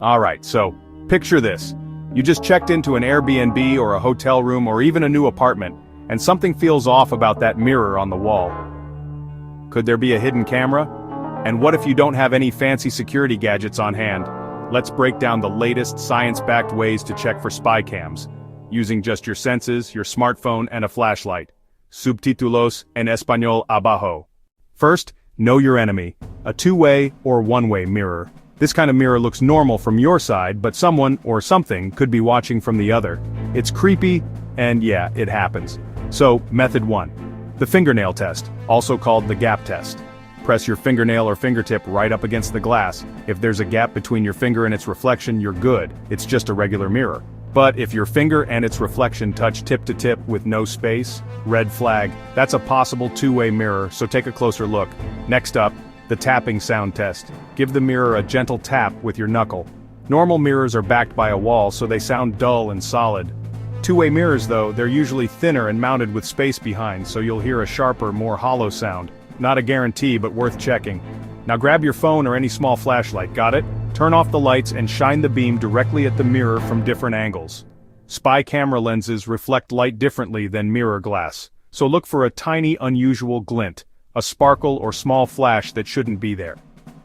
Alright, so, picture this. You just checked into an Airbnb or a hotel room or even a new apartment, and something feels off about that mirror on the wall. Could there be a hidden camera? And what if you don't have any fancy security gadgets on hand? Let's break down the latest science-backed ways to check for spy cams, using just your senses, your smartphone, and a flashlight. Subtítulos en español abajo. First, know your enemy. A two-way or one-way mirror. This kind of mirror looks normal from your side, but someone or something could be watching from the other. It's creepy, and yeah, it happens. So, method 1. The fingernail test, also called the gap test. Press your fingernail or fingertip right up against the glass. If there's a gap between your finger and its reflection, you're good. It's just a regular mirror. But if your finger and its reflection touch tip to tip with no space, red flag, that's a possible two-way mirror, so take a closer look. Next up, the tapping sound test. Give the mirror a gentle tap with your knuckle. Normal mirrors are backed by a wall, so they sound dull and solid. Two-way mirrors though, they're usually thinner and mounted with space behind, so you'll hear a sharper, more hollow sound. Not a guarantee, but worth checking. Now grab your phone or any small flashlight, got it? Turn off the lights and shine the beam directly at the mirror from different angles. Spy camera lenses reflect light differently than mirror glass, so look for a tiny, unusual glint, a sparkle or small flash that shouldn't be there.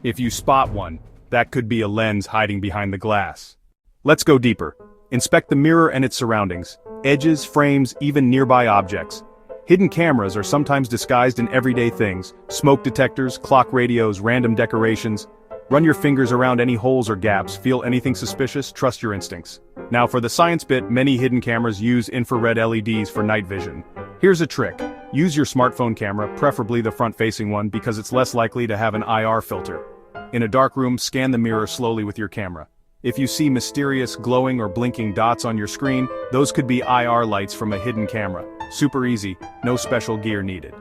If you spot one, that could be a lens hiding behind the glass. Let's go deeper. Inspect the mirror and its surroundings, edges, frames, even nearby objects. Hidden cameras are sometimes disguised in everyday things, smoke detectors, clock radios, random decorations. Run your fingers around any holes or gaps, feel anything suspicious, trust your instincts. Now for the science bit, many hidden cameras use infrared LEDs for night vision. Here's a trick. Use your smartphone camera, preferably the front-facing one, because it's less likely to have an IR filter. In a dark room, scan the mirror slowly with your camera. If you see mysterious glowing or blinking dots on your screen, those could be IR lights from a hidden camera. Super easy, no special gear needed.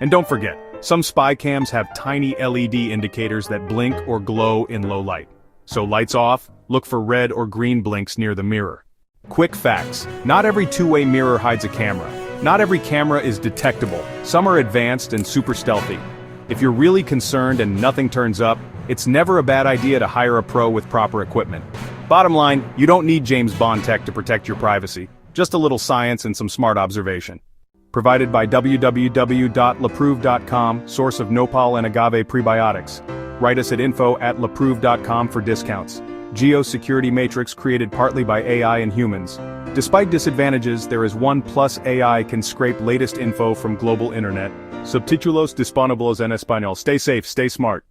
And don't forget, some spy cams have tiny LED indicators that blink or glow in low light. So lights off, look for red or green blinks near the mirror. Quick facts. Not every two-way mirror hides a camera. Not every camera is detectable. Some are advanced and super stealthy. If you're really concerned and nothing turns up, it's never a bad idea to hire a pro with proper equipment. Bottom line, you don't need James Bond tech to protect your privacy. Just a little science and some smart observation. Provided by www.lapreuve.com, source of nopal and agave prebiotics. Write us at info@lapreuve.com for discounts. Geosecurity matrix created partly by AI and humans. Despite disadvantages, there is one plus: AI can scrape latest info from global internet. Subtítulos disponibles en español. Stay safe, stay smart.